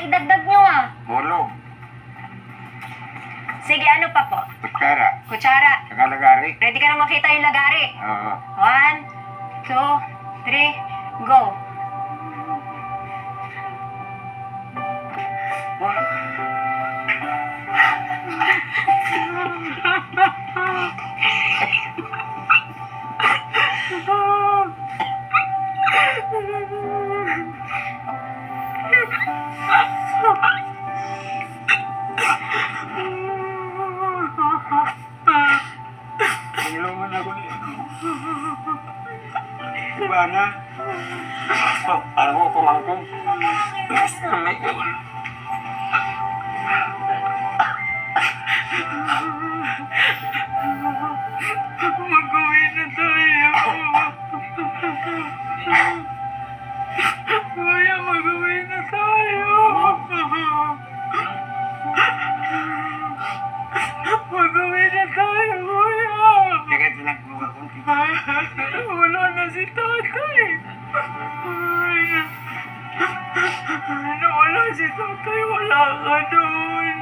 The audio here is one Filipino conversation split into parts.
idagdag nyo ah. Bulog. Sige, ano pa po? Kutsara. Kutsara. Saka lagari. Ready ka na makita yung lagari? Oo. 1, 2, 3, go. Tulungan ako niya. Diba na? Oh, ano ko kumangkong? Mag-uwi na tayo. Kuya, mag-uwi na tayo. Mag-uwi na tayo, kuya. Teka, tilang kumuha konti. Wala na si tatay. Nawala si tatay, wala ka doon.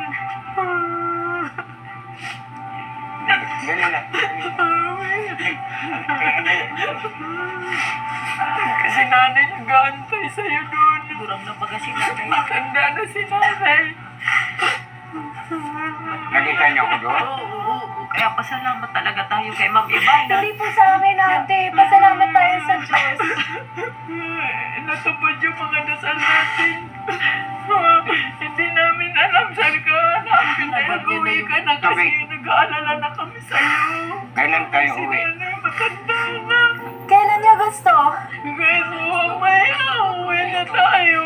Ganun na. Kasi nanay nag-aantay sa'yo doon. Durang na baga si nanay. Matanda na si nanay. Nakita niyo ko doon? Oo. Kaya pasalamat talaga tayo kay Ma'am Ivan. Hindi po sa amin, ate. Pasalamat tayo sa Diyos. Natupad yung mga dasal natin. Hindi namin alam saan ka hanapin. Nag-uwi ka na kasi nag-aalala na kami sa'yo. Kailan tayo Si uwi? nanay matanda na. Kailan niya gusto? Gusto mamaya, uwi na tayo.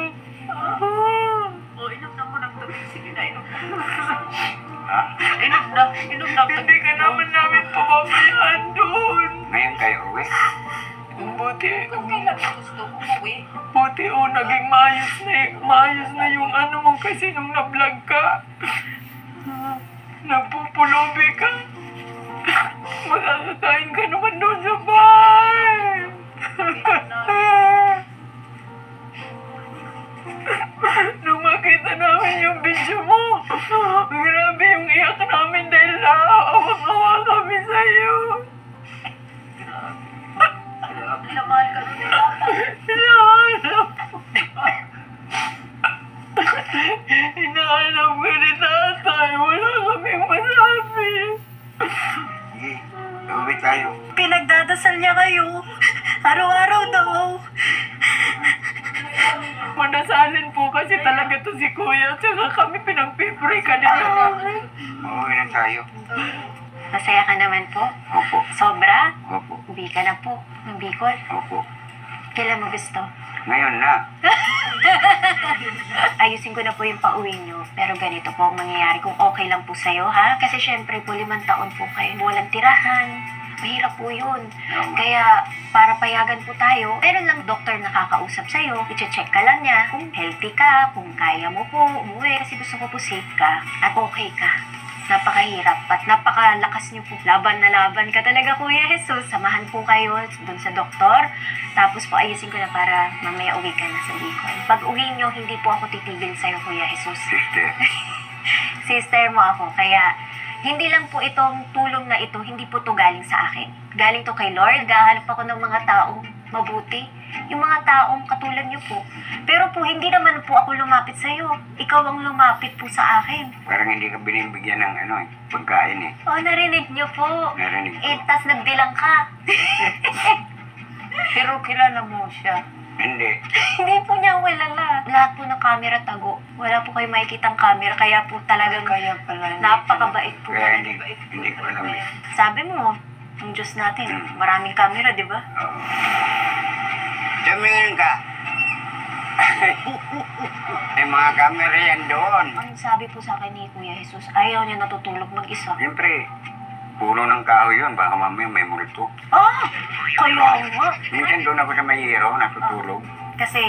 Inom na mo ng tabi. Sige na, inom na. Ha? Inom na. Hindi ka naman namin pababayaan doon. Ngayon tayo uwi? Buti. Kung kailan niya gusto umuwi? Buti naging maayos na yung ano mo kasi nung na-vlog ka. Nagpupulubi ka. Makakakain ka naman doon sa bahay. Nung makita namin yung video mo, grabe yung iyak namin dahil naawang-awa kami sa'yo. Minamahal ka nun nila. Hinahanap ko ni tatay. Wala kaming masabi. Sige, uwi tayo. Pinagdadasal niya kayo. Araw-araw daw. Manasalin po kasi talaga to si Kuya. Tsaka kami pinagpipray ka nila. Uwi na tayo. Masaya ka naman po? Opo. Sobra? Opo. Uwi ka na po. Ng Bicol. Opo. Kailan mo gusto? Ngayon na. Ayusin ko na po yung pauwi nyo. Pero ganito po ang mangyayari kung okay lang po sa'yo, ha? Kasi syempre po 5 taon po kayo. Walang tirahan. Mahirap po yun. Kaya para payagan po tayo, meron lang doktor na kakausap sa'yo. I-check ka lang niya kung healthy ka, kung kaya mo po umuwi. Kasi gusto ko po safe ka at okay ka. Napakahirap at napakalakas niyo po. Laban na laban ka talaga, Kuya Jesus. Samahan po kayo dun sa doktor. Tapos po ayusin ko na para mamaya uwi ka na sa Bicol. Pag uwi niyo, hindi po ako titigil sa'yo, Kuya Jesus. Sister. Sister mo ako. Kaya hindi lang po itong tulong na ito, hindi po to galing sa akin. Galing to kay Lord. Gahanap ako ng mga taong mabuti. Yung mga taong katulad niyo po. Pero po, hindi naman po ako lumapit sa'yo. Ikaw ang lumapit po sa akin. Parang hindi ka binibigyan ng pagkain eh. Oh, narinig niyo po. Narinig ko. Tas nagbilang ka. Pero kilala mo siya. Hindi. Hindi po niya kilala. Lahat po ng camera tago. Wala po kayo makikitang camera. Kaya po talagang Kaya pala. napakabait po. Kaya hindi ko alam eh. Sabi mo, ang Diyos natin, maraming camera, di ba? Oo. Tumingin ka. May mga camera yan doon. Ang sabi po sa akin ni Kuya Jesus, ayaw niya natutulog mag-isa. Siyempre, puno ng kahoy yun. Baka mamaya may multo. Ah! Kaya nga. Minsan doon ako sa Mayero, natutulog. Kasi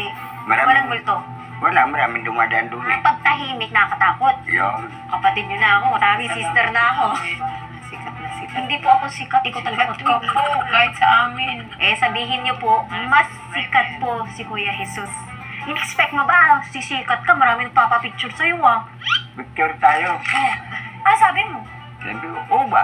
Maraming- walang multo. Wala, maraming dumadaan doon eh. Pag tahimik, nakakatakot. Yun. Kapatid niyo na ako, marami sister na ako. Sikat na sikat. Hindi po ako sikat, ikaw talaga Sikat ka po, kahit sa amin. Eh, sabihin niyo po, mas sikat po si Kuya Jesus. In-expect mo ba? Sisikat ka, marami nagpapapicture sa'yo ah. Picture tayo. Oh. Sabi mo? Sabi ko, oo ba?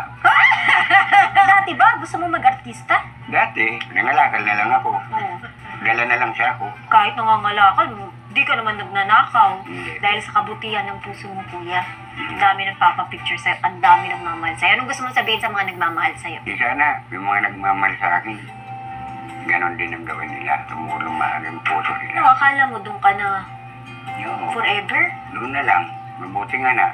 Dati ba? Gusto mo mag-artista? Dati, nangalakal na lang ako. Oo. Dala na lang siya ako. Kahit nangangalakal, di ka naman nagnanakaw. Hindi. Dahil sa kabutihan ng puso mo, kuya. Ang dami nagpapapicture sa'yo, ang dami nagmamahal sa'yo. Anong gusto mong sabihin sa mga nagmamahal sa'yo? Di sana, yung mga nagmamahal sa akin, ganon din ang gawin nila. Tumulong mahal yung puso Ano, nila. akala mo doon ka na Yo, forever? doon na lang. Mabuti nga na,